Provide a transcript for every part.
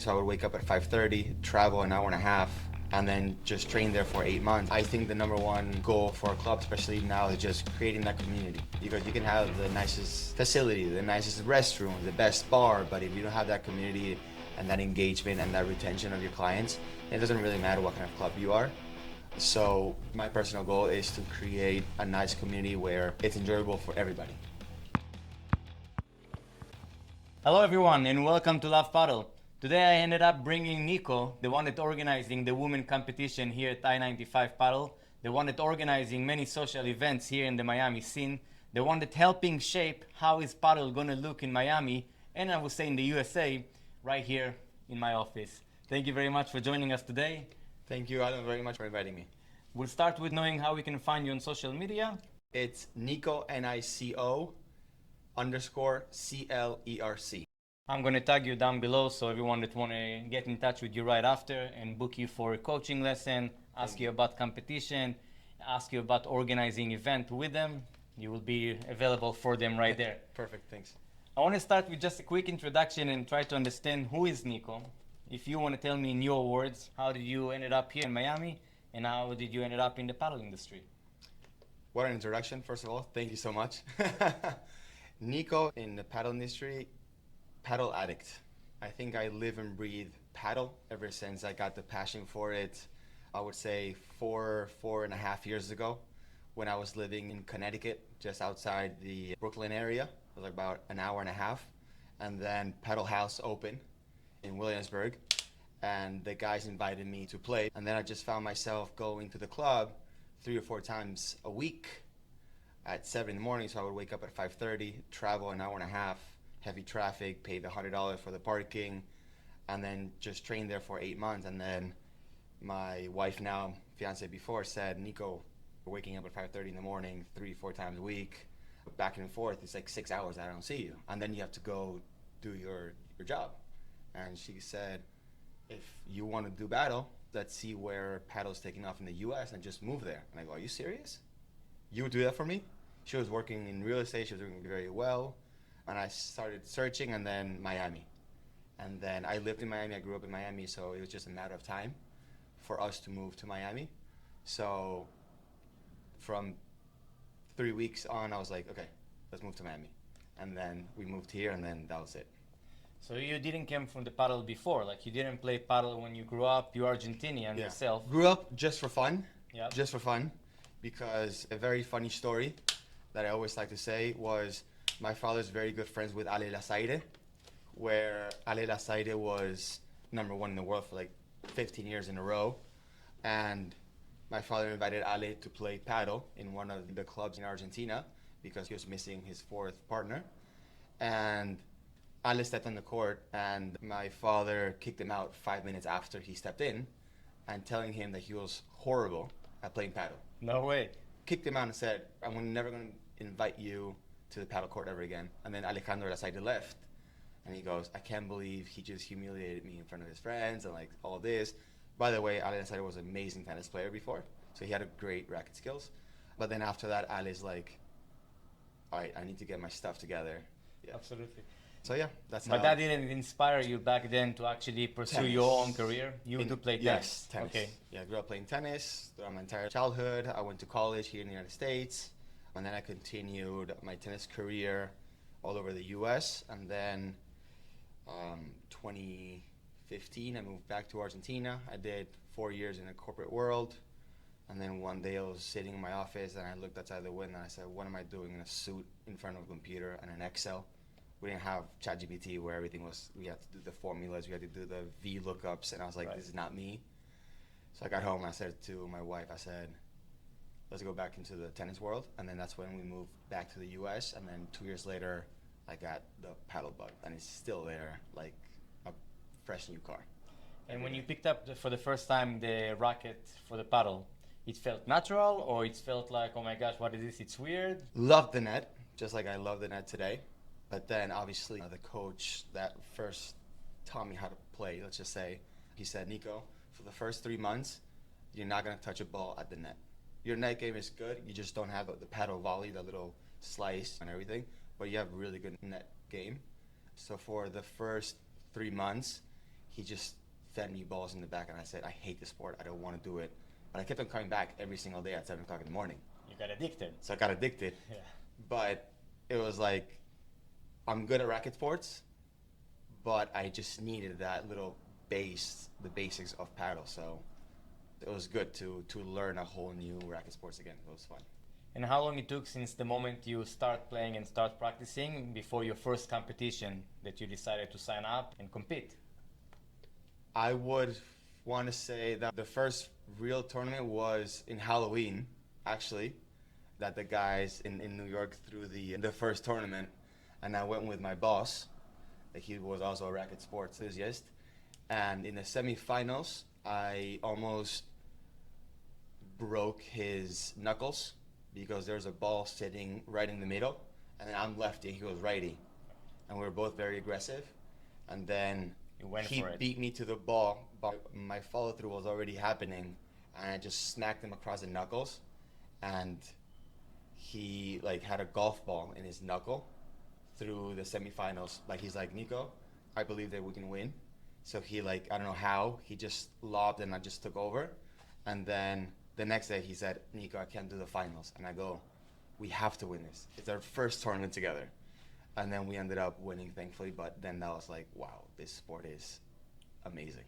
So I would wake up at 5:30, travel an hour and a half, and then just train there for 8 months. I think the number one goal for a club, especially now, is just creating that community. Because you can have the nicest facility, the nicest restroom, the best bar, but if you don't have that community and that engagement and that retention of your clients, it doesn't really matter what kind of club you are. So my personal goal is to create a nice community where it's enjoyable for everybody. Hello everyone and welcome to Love Padel. Today I ended up bringing Nico, the one that organizing the women competition here at I-95 Padel, the one that organizing many social events here in the Miami scene, the one that helping shape how is Padel gonna look in Miami, and I would say in the USA, right here in my office. Thank you very much for joining us today. Thank you, Adam, very much for inviting me. We'll start with knowing how we can find you on social media. It's Nico, Nico _CLERC. I'm going to tag you down below so everyone that want to get in touch with you right after and book you for a coaching lesson, ask you about competition, ask you about organizing event with them, you will be available for them right there. Perfect, thanks. I want to start with just a quick introduction and try to understand who is Nico. If you want to tell me in your words, how did you ended up here in Miami and how did you ended up in the paddle industry? What an introduction, first of all. Thank you so much. Nico, in the paddle industry, paddle addict. I think I live and breathe paddle ever since I got the passion for it. I would say 4.5 years ago when I was living in Connecticut, just outside the Brooklyn area. It was like about an hour and a half. And then Paddle House opened in Williamsburg, and the guys invited me to play. And then I just found myself going to the club 3 or 4 times a week at 7 in the morning. So I would wake up at 5:30, travel an hour and a half, heavy traffic, pay the $100 for the parking, and then just train there for 8 months. And then my wife, now fiance before, said, Nico, we're waking up at 5:30 in the morning, 3-4 times a week, back and forth. It's like 6 hours I don't see you. And then you have to go do your job. And she said, if you want to do paddle, let's see where paddle's taking off in the US and just move there. And I go, are you serious? You would do that for me? She was working in real estate, she was doing very well. And I started searching, and then Miami. And then I lived in Miami, I grew up in Miami, so it was just a matter of time for us to move to Miami. So from 3 weeks on, I was like, okay, let's move to Miami. And then we moved here, and then that was it. So you didn't come from the paddle before, like you didn't play paddle when you grew up, you're Argentinian yourself. Grew up just for fun, Yep. just for fun, because a very funny story that I always like to say was my father's very good friends with Ale Lazaire, where Ale Lazaire was #1 in the world for like 15 years in a row. And my father invited Ale to play paddle in one of the clubs in Argentina because he was missing his 4th partner. And Ale stepped on the court, and my father kicked him out 5 minutes after he stepped in, and telling him that he was horrible at playing paddle. No way. Kicked him out and said, I'm never going to invite you to the paddle court ever again. And then Alejandro Lazaire left, and he goes, I can't believe he just humiliated me in front of his friends and like all this. By the way, Ale Lazaire was an amazing tennis player before, so he had a great racket skills. But then after that, Ale's like, all right, I need to get my stuff together. Yeah. Absolutely. So yeah, that's But how. that didn't inspire you back then to actually pursue Tennis. your own career? You do play tennis? Yes, tennis. Okay. Yeah, I grew up playing tennis throughout my entire childhood. I went to college here in the United States, and then I continued my tennis career all over the US. And then 2015, I moved back to Argentina. I did 4 years in the corporate world. And then one day I was sitting in my office and I looked outside the window and I said, what am I doing in a suit in front of a computer and an Excel? We didn't have ChatGPT where everything was, we had to do the formulas, we had to do the V lookups, and I was like, This is not me. So I got home and I said to my wife, I said, let's go back into the tennis world. And then that's when we moved back to the US. And then 2 years later, I got the paddle bug, and it's still there, like a fresh new car. And when you picked up for the first time the racket for the paddle, it felt natural, or it felt like, oh my gosh, what is this? It's weird? Loved the net, just like I love the net today. But then obviously the coach that first taught me how to play, let's just say, he said, Nico, for the first 3 months, you're not going to touch a ball at the net. Your net game is good, you just don't have the paddle volley, the little slice and everything, but you have really good net game. So for the first 3 months, he just fed me balls in the back, and I said, I hate this sport. I don't want to do it. But I kept on coming back every single day at 7 o'clock in the morning. You got addicted. So I got addicted. Yeah. But it was like, I'm good at racket sports, but I just needed that little base, the basics of paddle. So it was good to learn a whole new racket sports again. It was fun. And how long it took since the moment you start playing and start practicing before your first competition that you decided to sign up and compete? I would want to say that the first real tournament was in Halloween, actually, that the guys in New York threw the first tournament, and I went with my boss. He was also a racket sports enthusiast, and in the semifinals, I almost broke his knuckles because there's a ball sitting right in the middle, and then I'm lefty, he was righty, and we were both very aggressive, and then he beat me to the ball, but my follow-through was already happening, and I just smacked him across the knuckles, and he like had a golf ball in his knuckle through the semifinals. Like, he's like, Nico, I believe that we can win. So he, like, I don't know how, he just lobbed and I just took over. And then the next day he said, Nico, I can't do the finals. And I go, we have to win this. It's our first tournament together. And then we ended up winning, thankfully. But then that was like, wow, this sport is amazing.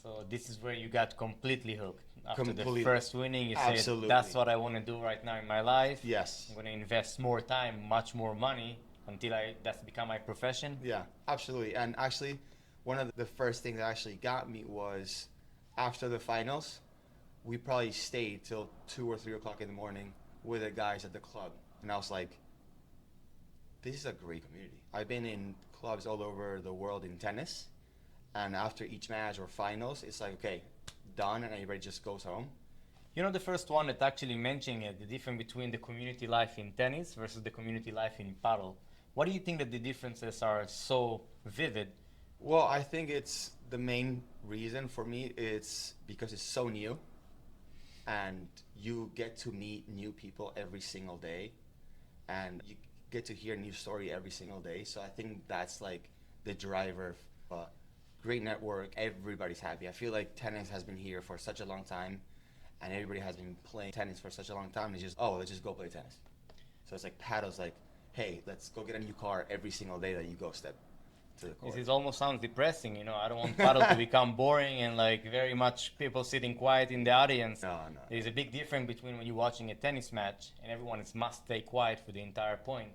So this is where you got completely hooked. After Completely. the first winning, you Absolutely. said, that's what I want to do right now in my life. Yes. I'm going to invest more time, much more money, until that's become my profession. Yeah, absolutely. And actually, one of the first things that actually got me was after the finals, we probably stayed till 2 or 3 o'clock in the morning with the guys at the club. And I was like, this is a great community. I've been in clubs all over the world in tennis. And after each match or finals, it's like, okay, done, and everybody just goes home. You know, the first one that actually mentioned it, the difference between the community life in tennis versus the community life in paddle. What do you think that the differences are so vivid? Well, I think it's the main reason for me, it's because it's so new, and you get to meet new people every single day, and you get to hear a new story every single day. So I think that's like the driver. Great network, everybody's happy. I feel like tennis has been here for such a long time, and everybody has been playing tennis for such a long time. It's just, oh, let's just go play tennis. So it's like paddle's like, hey, let's go get a new car every single day that you go step to the court. This almost sounds depressing, you know. I don't want paddle to become boring and like very much people sitting quiet in the audience. No. There's a big difference between when you're watching a tennis match and everyone must stay quiet for the entire point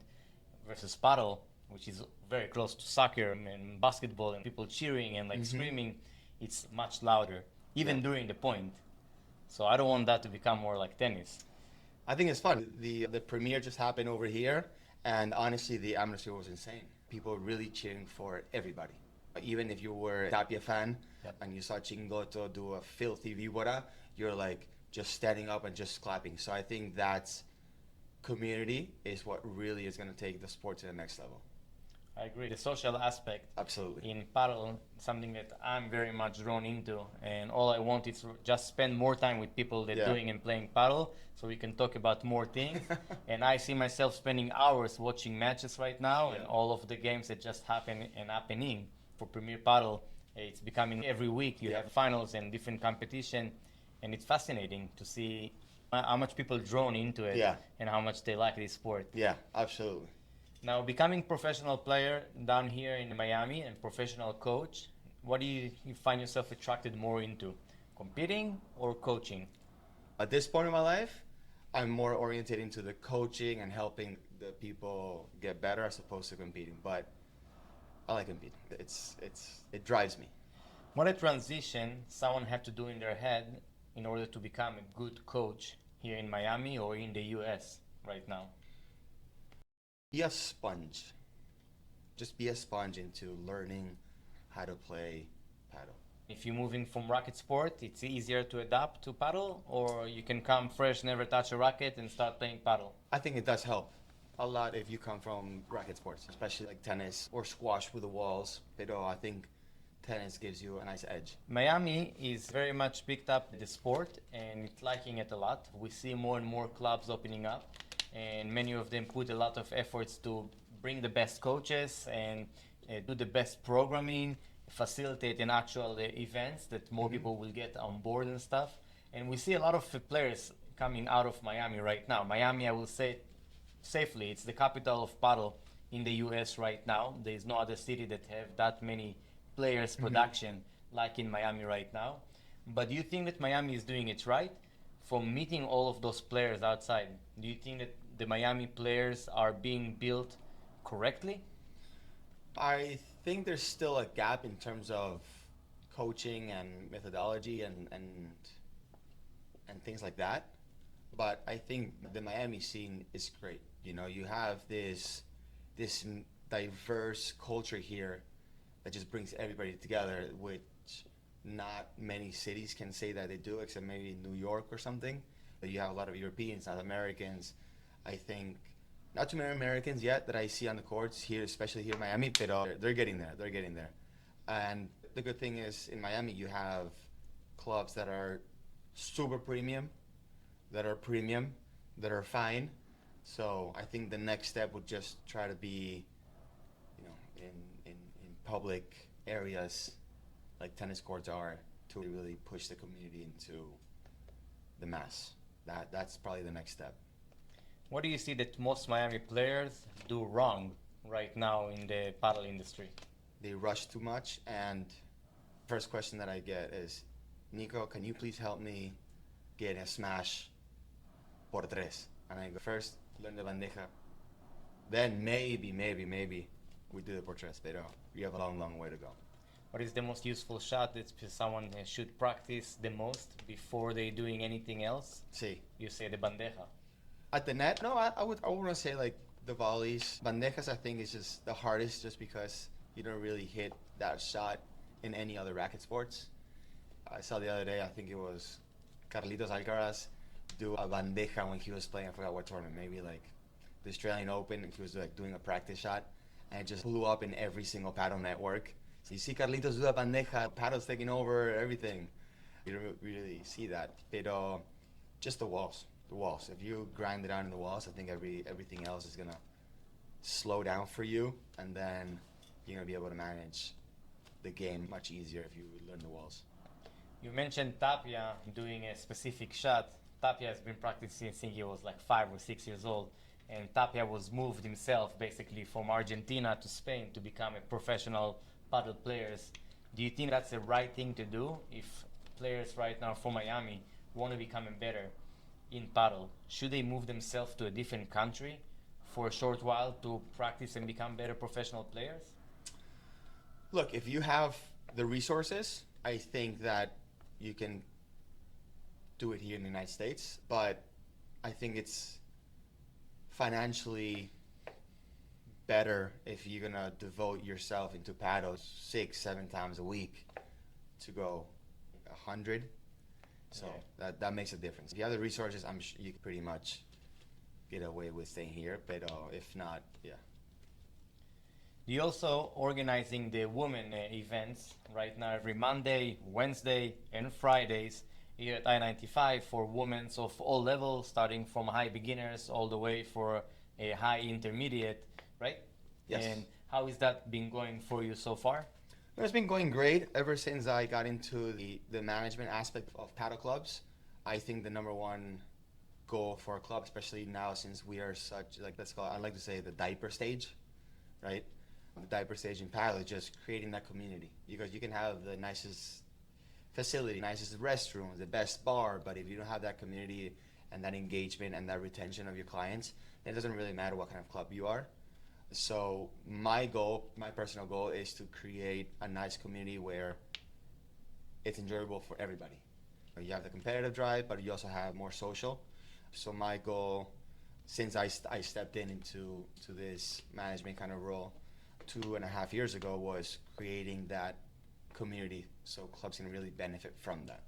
versus paddle, which is very close to soccer and basketball and people cheering and like screaming. It's much louder, even during the point. So I don't want that to become more like tennis. I think it's fun. The premiere just happened over here, and honestly, the atmosphere was insane. People really cheering for everybody. Even if you were a Tapia fan and you saw Chingoto do a filthy vibora, you're like just standing up and just clapping. So I think that's community is what really is going to take the sport to the next level. I agree. The social aspect in paddle, something that I'm very much drawn into, and all I want is just spend more time with people that doing and playing paddle, so we can talk about more things. And I see myself spending hours watching matches right now, and all of the games that just happen and happening for Premier Paddle. It's becoming every week. You have finals and different competition, and it's fascinating to see how much people drawn into it and how much they like this sport. Yeah, absolutely. Now, becoming professional player down here in Miami and professional coach, what do you find yourself attracted more into, competing or coaching? At this point in my life, I'm more oriented into the coaching and helping the people get better as opposed to competing. But I like competing. It drives me. What a transition someone had to do in their head in order to become a good coach here in Miami or in the US right now? Be a sponge. Just be a sponge into learning how to play paddle. If you're moving from racket sport, it's easier to adapt to paddle, or you can come fresh, never touch a racket, and start playing paddle? I think it does help a lot if you come from racket sports, especially like tennis or squash with the walls. I think tennis gives you a nice edge. Miami is very much picked up the sport and it's liking it a lot. We see more and more clubs opening up, and many of them put a lot of efforts to bring the best coaches and do the best programming facilitate an actual events that more people will get on board and stuff. And we see a lot of players coming out of Miami right now. Miami, I will say safely, it's the capital of paddle in the US right now. There is no other city that have that many players production like in Miami right now. But do you think that Miami is doing it right for meeting all of those players outside? Do you think that the Miami players are being built correctly? I think there's still a gap in terms of coaching and methodology and things like that. But I think the Miami scene is great. You know, you have this diverse culture here that just brings everybody together, which not many cities can say that they do, except maybe New York or something. But you have a lot of Europeans, South Americans. I think not too many Americans yet that I see on the courts here, especially here in Miami, but they're getting there. They're getting there. And the good thing is in Miami you have clubs that are super premium, that are premium, that are fine. So I think the next step would just try to be, you know, in public areas like tennis courts are, to really push the community into the mass. That's probably the next step. What do you see that most Miami players do wrong right now in the paddle industry? They rush too much, and first question that I get is, Nico, can you please help me get a smash por tres? And I go, first, learn the bandeja. Then maybe we do the por tres, pero we have a long way to go. What is the most useful shot that someone should practice the most before they doing anything else? Sí. You say the bandeja. At the net, no, I would want to say like the volleys. Bandejas, I think, is just the hardest, just because you don't really hit that shot in any other racket sports. I saw the other day, I think it was Carlitos Alcaraz do a bandeja when he was playing, I forgot what tournament, maybe like the Australian Open, and he was like doing a practice shot, and it just blew up in every single paddle network. So you see Carlitos do a bandeja, paddles taking over, everything. You don't really see that. But just the walls. The walls. If you grind it out in the walls, I think everything else is gonna slow down for you, and then you're gonna be able to manage the game much easier if you learn the walls. You mentioned Tapia doing a specific shot. Tapia has been practicing since he was like 5 or 6 years old, and Tapia was moved himself basically from Argentina to Spain to become a professional paddle players. Do you think that's the right thing to do if players right now from Miami want to become better in paddle? Should they move themselves to a different country for a short while to practice and become better professional players? Look, if you have the resources, I think that you can do it here in the United States, but I think it's financially better if you're gonna devote yourself into paddles 6-7 times a week to go 100. So that makes a difference. If you have the resources, I'm sure you can pretty much get away with staying here. But if not, yeah. You're also organizing the women events right now every Monday, Wednesday, and Fridays here at I-95 for women of all levels, starting from high beginners all the way for a high intermediate, right? Yes. And how is that been going for you so far? It's been going great ever since I got into the management aspect of paddle clubs. I think the number one goal for a club, especially now since we are such, like, let's call it, I like to say the diaper stage, right? The diaper stage in paddle is just creating that community, because you can have the nicest facility, nicest restrooms, the best bar, but if you don't have that community and that engagement and that retention of your clients, then it doesn't really matter what kind of club you are. So my goal, my personal goal, is to create a nice community where it's enjoyable for everybody. You have the competitive drive, but you also have more social. So my goal, since I stepped into this management kind of role 2.5 years ago, was creating that community so clubs can really benefit from that.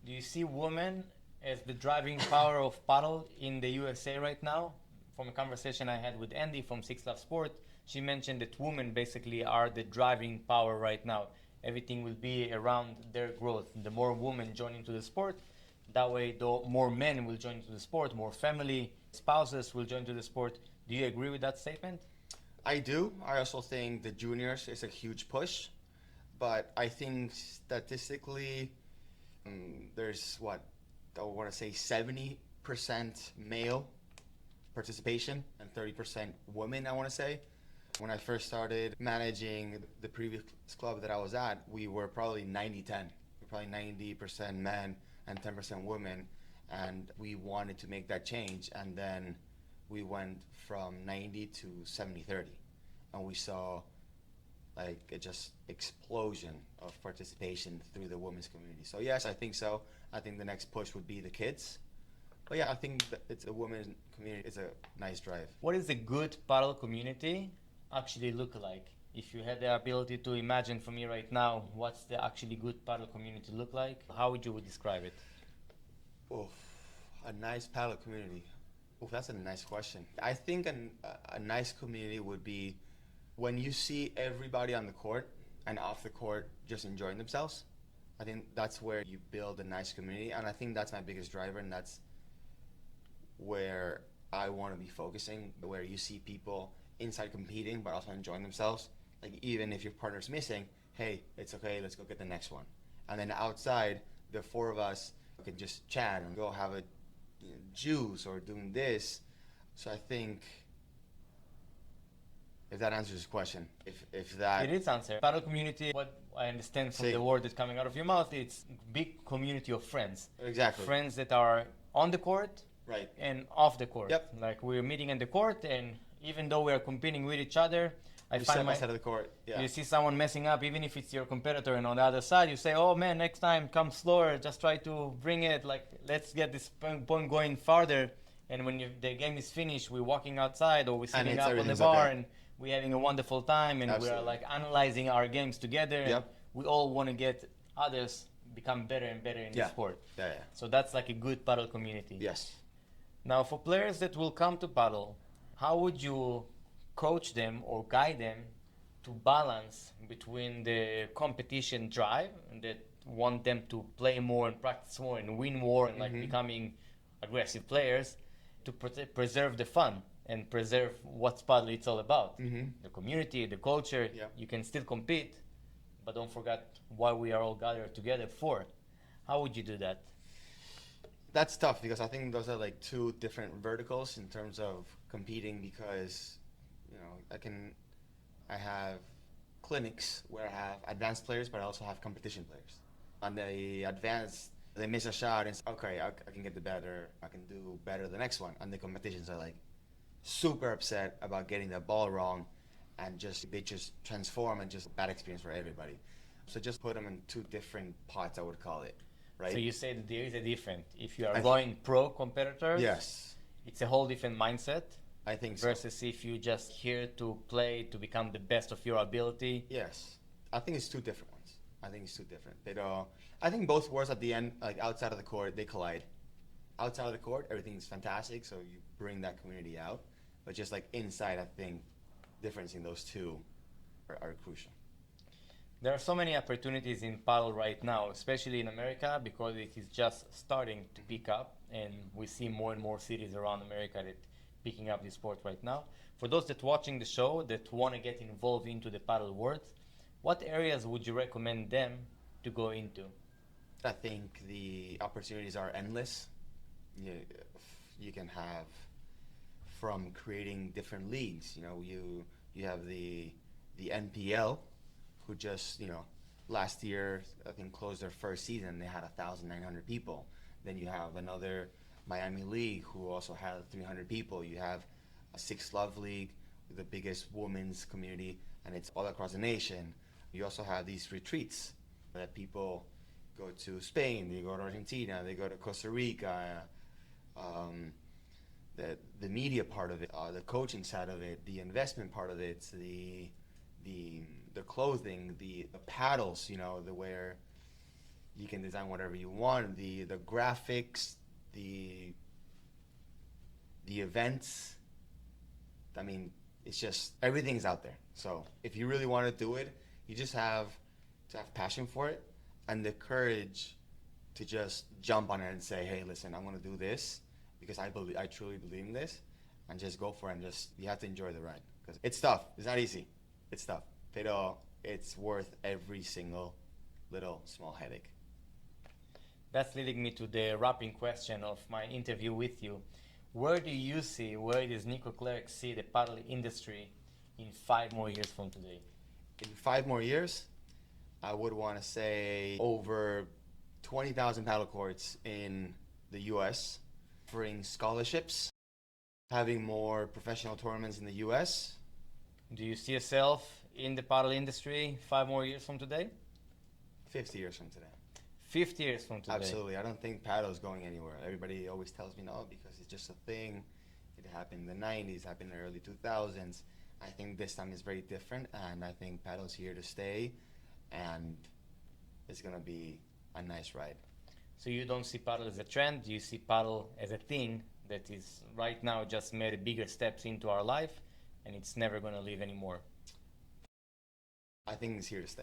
Do you see women as the driving power of paddle in the USA right now? From a conversation I had with Andy from Six Love Sport, she mentioned that women basically are the driving power right now. Everything will be around their growth. The more women join into the sport, that way the more men will join into the sport, more family, spouses will join into the sport. Do you agree with that statement? I do. I also think the juniors is a huge push. but I think statistically, there's what I want to say 70% male participation and 30% women, I want to say. When I first started managing the previous club that I was at, we were probably 90-10. We're probably 90% men and 10% women, and we wanted to make that change, and then we went from 90 to 70-30, and we saw like a just explosion of participation through the women's community. So yes, I think so. I think the next push would be the kids. But yeah, I think that it's a women's community. It's a nice drive. What is a good paddle community actually look like? If you had the ability to imagine for me right now, what's the actually good paddle community look like? How would you describe it? Oof, a nice paddle community. Oof, that's a nice question. I think a nice community would be when you see everybody on the court and off the court just enjoying themselves. I think that's where you build a nice community, and I think that's my biggest driver, and that's where I want to be focusing, where you see people inside competing but also enjoying themselves. Like even if your partner's missing, hey, it's okay, let's go get the next one. And then outside, the four of us can just chat and go have a juice or doing this. So I think if that answers the question, if that... It is answer. Paddle community, what I understand from See. the word that's coming out of your mouth, it's big community of friends. Exactly. Friends that are on the court Right. and off the court. Yep. Like we're meeting in the court, and even though we are competing with each other, I You find step outside of the court. Yeah. you see someone messing up, even if it's your competitor, and on the other side, you say, "Oh man, next time come slower. Just try to bring it. Like let's get this point going farther." And when the game is finished, we're walking outside or we're sitting up on the everything's bar okay. and we're having a wonderful time, and we are Absolutely. like analyzing our games together. And Yep. we all want to get others become better and better in the Yeah. sport. Yeah. So that's like a good paddle community. Yes. Now, for players that will come to paddle, how would you coach them or guide them to balance between the competition drive and that want them to play more and practice more and win more and like becoming aggressive players, to preserve the fun and preserve what paddle it's all about? The community, the culture. Yeah. You can still compete, but don't forget why we are all gathered together for. How would you do that? That's tough because I think those are like two different verticals in terms of competing, because I have clinics where I have advanced players, but I also have competition players. On the advanced, they miss a shot and it's okay, I can get the better, I can do better the next one. And the competitions are like super upset about getting the ball wrong, and they just transform and just bad experience for everybody. So just put them in two different pots, I would call it. Right? So you say that there is a difference. If you are going pro competitors, Yes, it's a whole different mindset I think so. versus if you just here to play to become the best of your ability. Yes, I think it's two different ones. I think it's two different. I think both worlds at the end, like outside of the court, they collide. Outside of the court, everything's fantastic, so you bring that community out. But just like inside, I think differencing those two are crucial. There are so many opportunities in paddle right now, especially in America, because it is just starting to pick up, and we see more and more cities around America that picking up this sport right now. For those that watching the show that want to get involved into the paddle world, what areas would you recommend them to go into? I think the opportunities are endless. You can have from creating different leagues. You have the NPL, who just last year I think closed their first season. They had 1,900 people. Then you have another Miami League who also had 300 people. You have a Six Love League with the biggest women's community, and it's all across the nation. You also have these retreats that people go to Spain, they go to Argentina, they go to Costa Rica. The media part of it, the coaching side of it, the investment part of it, the clothing, the paddles, the where you can design whatever you want, the graphics, the events. I mean, it's just everything's out there. So if you really want to do it, you just have to have passion for it and the courage to just jump on it and say, hey, listen, I'm going to do this because I truly believe in this, and just go for it, and you have to enjoy the ride, because it's tough. It's not easy. It's tough. Pero it's worth every single little small headache. That's leading me to the wrapping question of my interview with you. Where does Nico Clerc see the paddle industry in 5 more years from today? In 5 more years, I would want to say over 20,000 paddle courts in the US, offering scholarships, having more professional tournaments in the US. Do you see yourself in the paddle industry 5 more years from today? 50 years from today. 50 years from today. Absolutely. I don't think paddle is going anywhere. Everybody always tells me no because it's just a thing. It happened in the 90s, happened in the early 2000s. I think this time is very different, and I think paddle's here to stay, and it's going to be a nice ride. So you don't see paddle as a trend, you see paddle as a thing that is right now just made bigger steps into our life, and it's never going to leave anymore. I think it's here to stay.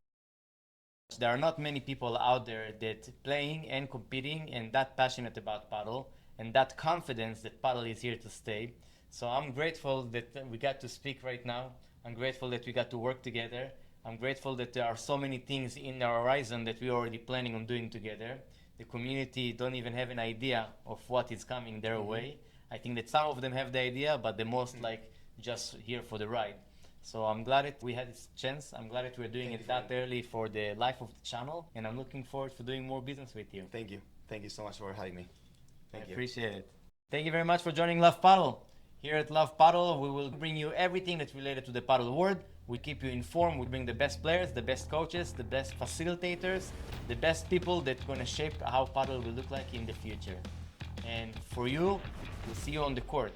There are not many people out there that playing and competing and that passionate about paddle and that confidence that paddle is here to stay. So I'm grateful that we got to speak right now. I'm grateful that we got to work together. I'm grateful that there are so many things in our horizon that we're already planning on doing together. The community don't even have an idea of what is coming their way. I think that some of them have the idea, but the most like just here for the ride. So I'm glad that we had this chance. I'm glad that we're doing it that early for the life of the channel, and I'm looking forward to doing more business with you. Thank you. Thank you so much for having me. Thank you. Appreciate it. Thank you very much for joining Love Padel. Here at Love Padel, we will bring you everything that's related to the paddle world. We keep you informed. We bring the best players, the best coaches, the best facilitators, the best people that's going to shape how paddle will look like in the future. And for you, we'll see you on the court.